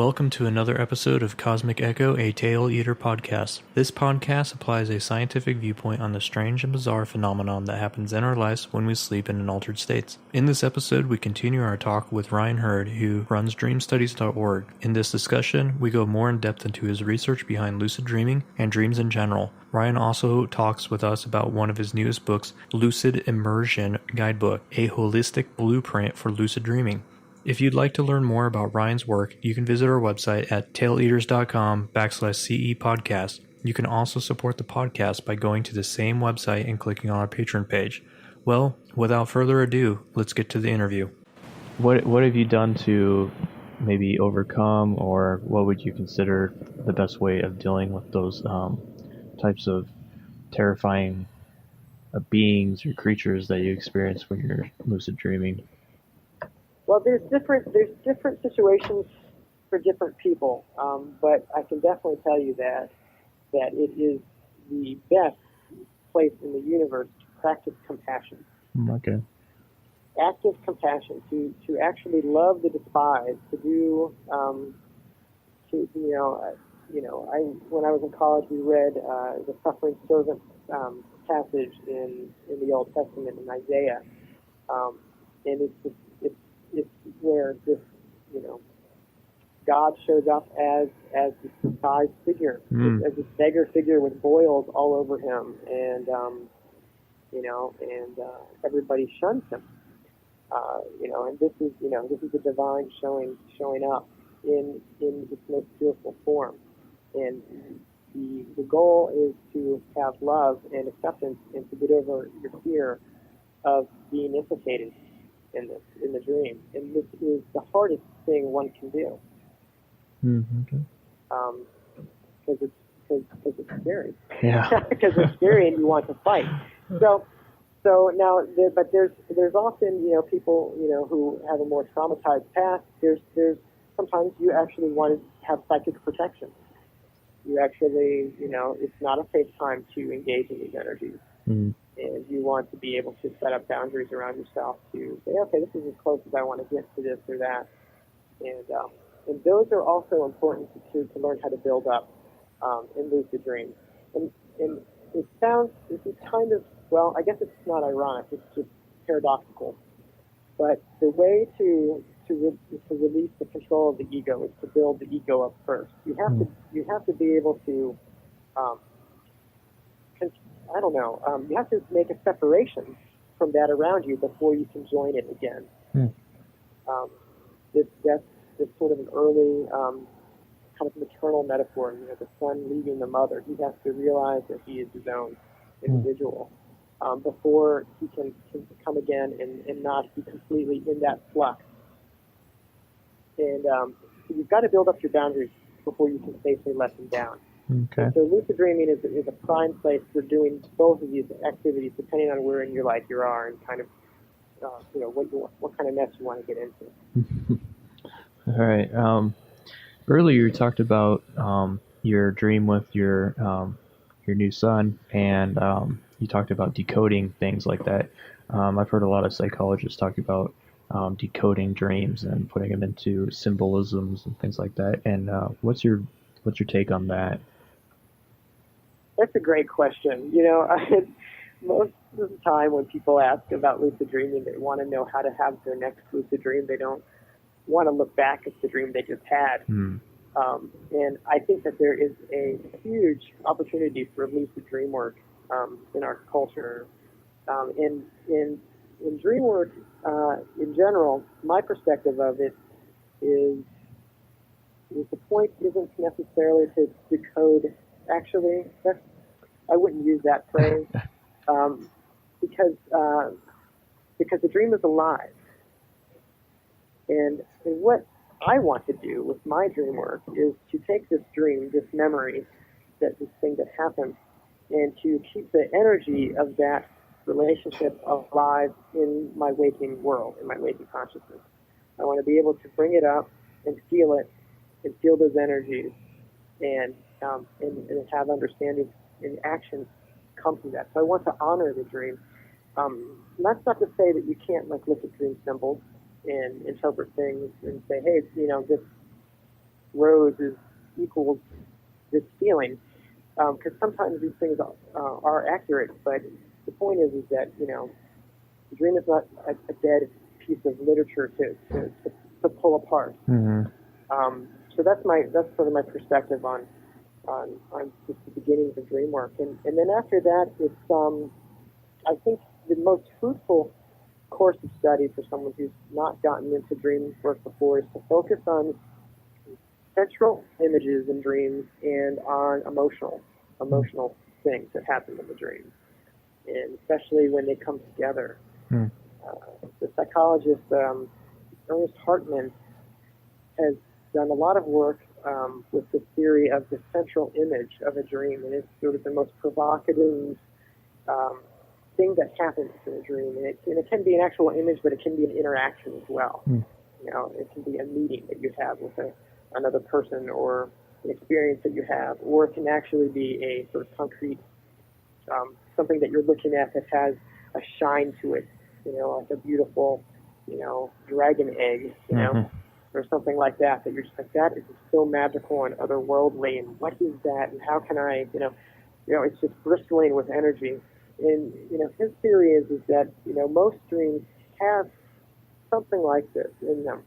Welcome to another episode of Cosmic Echo, a Tail Eater podcast. This podcast applies a scientific viewpoint on the strange and bizarre phenomenon that happens in our lives when we sleep in altered states. In this episode, we continue our talk with Ryan Hurd, who runs dreamstudies.org. In this discussion, we go more in depth into his research behind lucid dreaming and dreams in general. Ryan also talks with us about one of his newest books, Lucid Immersion Guidebook, a holistic blueprint for lucid dreaming. If you'd like to learn more about Ryan's work, you can visit our website at taileaters.com/CE podcast. You can also support the podcast by going to the same website and clicking on our Patreon page. Well, without further ado, let's get to the interview. What have you done to maybe overcome, or what would you consider the best way of dealing with those types of terrifying beings or creatures that you experience when you're lucid dreaming? Well, there's different situations for different people, but I can definitely tell you that it is the best place in the universe to practice compassion. Okay. Active compassion, to actually love the despised, to do, when I was in college, we read the suffering servant passage in the Old Testament in Isaiah, and it's where this, God shows up as this despised figure, as this beggar figure with boils all over him, and everybody shuns him, and this is the divine showing up in its most beautiful form, and the goal is to have love and acceptance and to get over your fear of being implicated in the dream, and this is the hardest thing one can do. Okay. Because it's scary. Yeah. Because it's scary and you want to fight. So now, but there's often people who have a more traumatized past. There's sometimes you actually want to have psychic protection. You actually it's not a safe time to engage in these energies. And you want to be able to set up boundaries around yourself to say, okay, this is as close as I want to get to this or that. And those are also important to learn how to build up in lucid dreams. And this is kind of, well, I guess it's not ironic, it's just paradoxical. But the way to release the control of the ego is to build the ego up first. You have to be able to you have to make a separation from that around you before you can join it again. That's sort of an early kind of maternal metaphor. The son leaving the mother. He has to realize that he is his own individual before he can come again and not be completely in that flux. And so you've got to build up your boundaries before you can safely let them down. Okay. So lucid dreaming is a prime place for doing both of these activities, depending on where in your life you are and kind of, what kind of mess you want to get into. All right. Earlier you talked about your dream with your new son, and you talked about decoding things like that. I've heard a lot of psychologists talk about decoding dreams and putting them into symbolisms and things like that. And what's your take on that? That's a great question. Most of the time when people ask about lucid dreaming, they want to know how to have their next lucid dream. They don't want to look back at the dream they just had. And I think that there is a huge opportunity for lucid dream work in our culture. In dream work, in general, my perspective of it is the point isn't necessarily to decode. Actually, I wouldn't use that phrase because the dream is alive. And what I want to do with my dream work is to take this dream, this memory, this thing that happened, and to keep the energy of that relationship alive in my waking world, in my waking consciousness. I want to be able to bring it up and feel it, and feel those energies, and have understanding and action come from that. So I want to honor the dream. That's not to say that you can't look at dream symbols and interpret things and say, hey, rose equals this feeling, because sometimes these things are accurate, but the point is that, the dream is not a dead piece of literature to pull apart. Mm-hmm. So that's sort of my perspective on just the beginnings of dream work, and then after that, it's I think the most fruitful course of study for someone who's not gotten into dream work before is to focus on central images in dreams and on emotional things that happen in the dream, and especially when they come together. Mm. The psychologist Ernest Hartman has done a lot of work with the theory of the central image of a dream, and it's sort of the most provocative thing that happens in a dream. And it can be an actual image, but it can be an interaction as well. Mm. It can be a meeting that you have with another person, or an experience that you have, or it can actually be a sort of concrete something that you're looking at that has a shine to it, like a beautiful, dragon egg, Mm-hmm. or something like that you're just like, that is so magical and otherworldly, and what is that, and how can I, it's just bristling with energy. And, his theory is that, most dreams have something like this in them,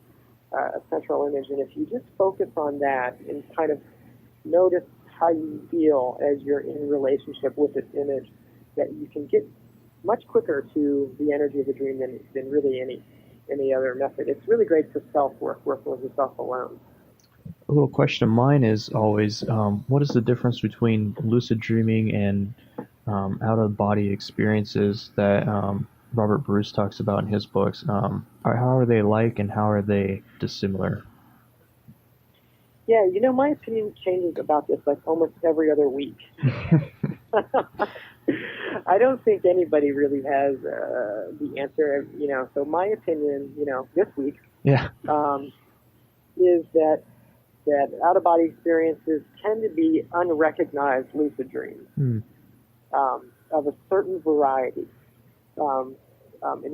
a central image, and if you just focus on that and kind of notice how you feel as you're in relationship with this image, that you can get much quicker to the energy of the dream than really any other method. It's really great for self-work, working with yourself alone. A little question of mine is always, what is the difference between lucid dreaming and out-of-body experiences that Robert Bruce talks about in his books? How are they alike, and how are they dissimilar? Yeah, my opinion changes about this like almost every other week. I don't think anybody really has the answer, so my opinion, this week, Yeah. Is that out-of-body experiences tend to be unrecognized lucid dreams. Hmm. Of a certain variety, in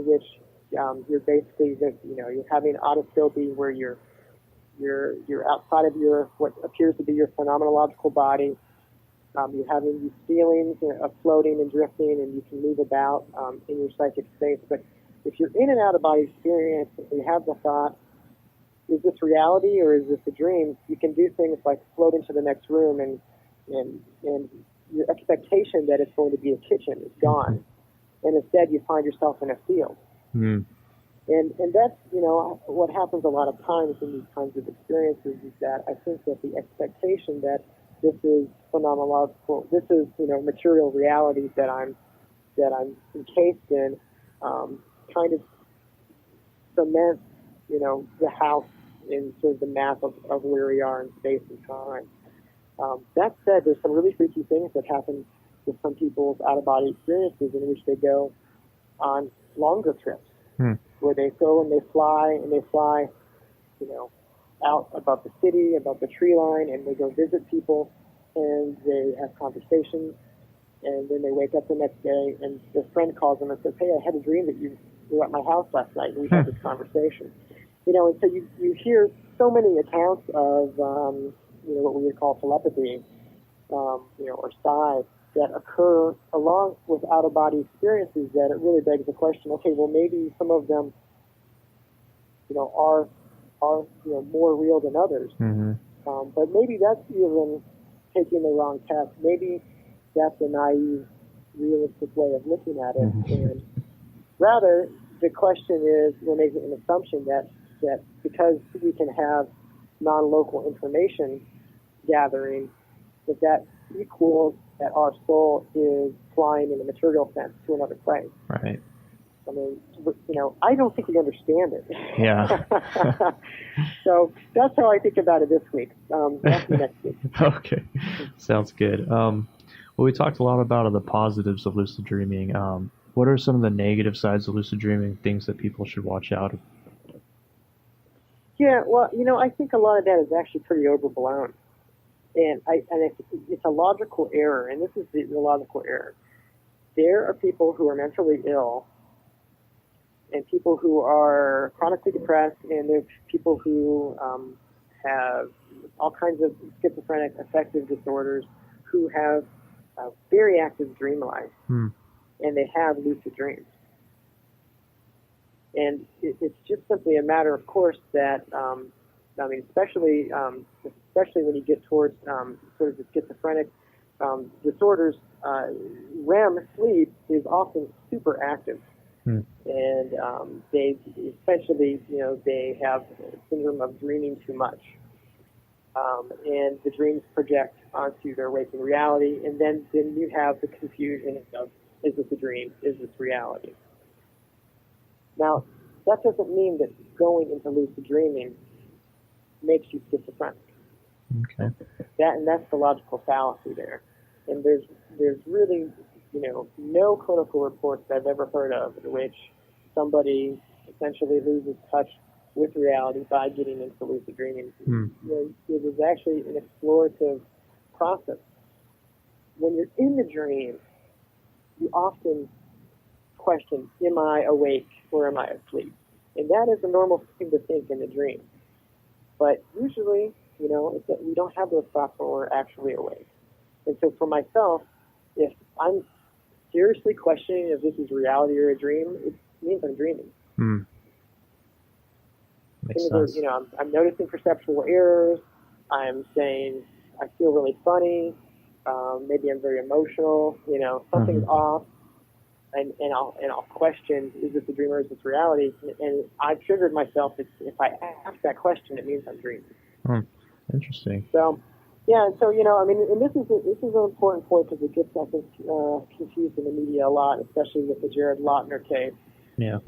which you're basically, you're having autoscopy where you're outside of what appears to be your phenomenological body. You're having these feelings of floating and drifting, and you can move about in your psychic space. But if you're in an out-of-body experience and you have the thought, is this reality or is this a dream? You can do things like float into the next room, and your expectation that it's going to be a kitchen is gone, and instead you find yourself in a field. Mm. And that's, what happens a lot of times in these kinds of experiences is that I think that the expectation that this is phenomenological, this is, material reality that I'm encased in, kind of cements, the house in sort of the map of where we are in space and time. That said, there's some really freaky things that happen with some people's out-of-body experiences in which they go on longer trips, where they go and they fly, out above the city, above the tree line, and they go visit people, and they have conversations, and then they wake up the next day, and their friend calls them and says, "Hey, I had a dream that you were at my house last night, and we had this conversation." And so you hear so many accounts of, what we would call telepathy, or psi, that occur along with out-of-body experiences, that it really begs the question, okay, well, maybe some of them, are more real than others. Mm-hmm. But maybe that's even taking the wrong path. Maybe that's a naive, realistic way of looking at it. Mm-hmm. And rather, the question is, we're making an assumption that because we can have non-local information gathering, that equals that our soul is flying in a material sense to another place. Right. I mean, I don't think we understand it. Yeah. So that's how I think about it this week. That's the next week. Okay. Sounds good. Well, we talked a lot about the positives of lucid dreaming. What are some of the negative sides of lucid dreaming, things that people should watch out? Yeah, well, I think a lot of that is actually pretty overblown. And it's a logical error, and this is the logical error. There are people who are mentally ill, and people who are chronically depressed, and there's people who have all kinds of schizophrenic affective disorders who have a very active dream life, and they have lucid dreams. And it's just simply a matter, of course, that especially when you get towards sort of the schizophrenic disorders, REM sleep is often super active. And they essentially, they have a syndrome of dreaming too much. And the dreams project onto their waking reality, and then you have the confusion of, is this a dream? Is this reality? Now, that doesn't mean that going into lucid dreaming makes you schizophrenic. Okay. That's the logical fallacy there. And there's really, no clinical reports that I've ever heard of in which somebody essentially loses touch with reality by getting into lucid dreaming. It was actually an explorative process. When you're in the dream, you often question, am I awake or am I asleep? And that is a normal thing to think in the dream. But usually, it's that we don't have those thoughts when we're actually awake. And so for myself, if I'm seriously questioning if this is reality or a dream, it means I'm dreaming. Makes sense. I'm noticing perceptual errors. I'm saying I feel really funny. Maybe I'm very emotional. Something's off. And I'll question, is this a dream or is this reality? And I've triggered myself. If I ask that question, it means I'm dreaming. Interesting. So, yeah, and so, and this is an important point because it gets, I think, confused in the media a lot, especially with the Jared Lautner case. Yeah.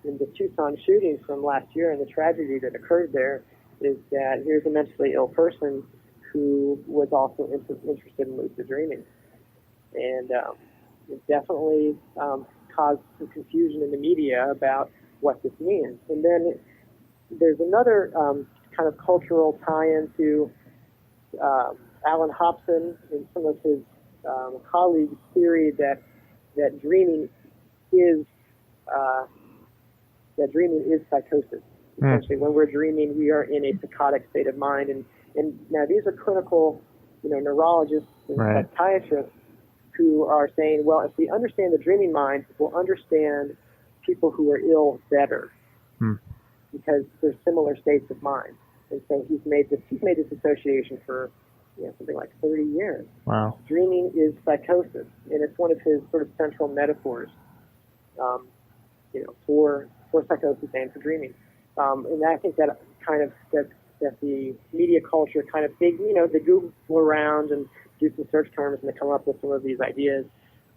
In the Tucson shooting from last year, and the tragedy that occurred there is that here's a mentally ill person who was also interested in lucid dreaming. And it definitely caused some confusion in the media about what this means. And then there's another kind of cultural tie-in to Alan Hobson and some of his colleagues' theory that dreaming is psychosis. Essentially, when we're dreaming, we are in a psychotic state of mind. And now these are clinical, neurologists and psychiatrists who are saying, well, if we understand the dreaming mind, we'll understand people who are ill better because they're similar states of mind. And so he's made this association for something like 30 years. Wow. Dreaming is psychosis, and it's one of his sort of central metaphors, for psychosis and for dreaming. And I think that kind of that the media culture kind of they Google around and do some search terms and they come up with some of these ideas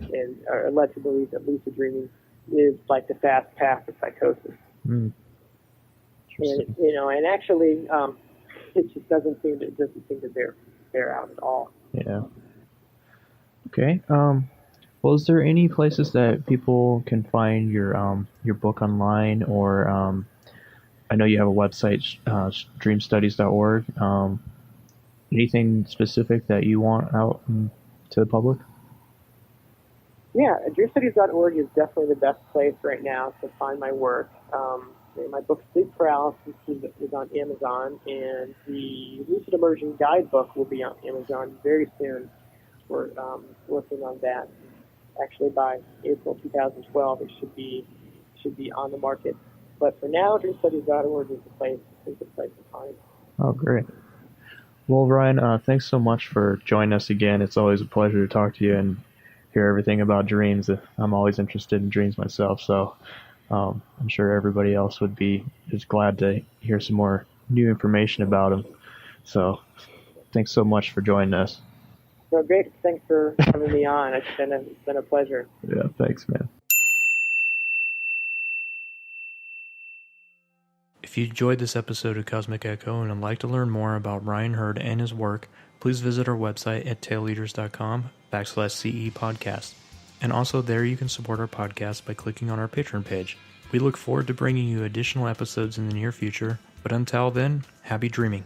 and are led to believe that lucid dreaming is like the fast path to psychosis. And and actually, it just doesn't seem to bear out at all. Yeah. Okay. Well, is there any places that people can find your book online, or I know you have a website, dreamstudies.org. Anything specific that you want out to the public? Yeah, dreamstudies.org is definitely the best place right now to find my work. My book, Sleep Paralysis, is on Amazon, and the Lucid Immersion Guidebook will be on Amazon very soon. We're working on that. Actually, by April 2012, it should be on the market. But for now, dreamstudies.org is the place to find. Oh, great. Well, Ryan, thanks so much for joining us again. It's always a pleasure to talk to you and hear everything about dreams. I'm always interested in dreams myself, so I'm sure everybody else would be just glad to hear some more new information about them. So thanks so much for joining us. So great. Thanks for having me on. It's been a pleasure. Yeah, thanks, man. If you enjoyed this episode of Cosmic Echo and would like to learn more about Ryan Hurd and his work, please visit our website at tailleaders.com/CE podcast. And also there you can support our podcast by clicking on our Patreon page. We look forward to bringing you additional episodes in the near future, but until then, happy dreaming.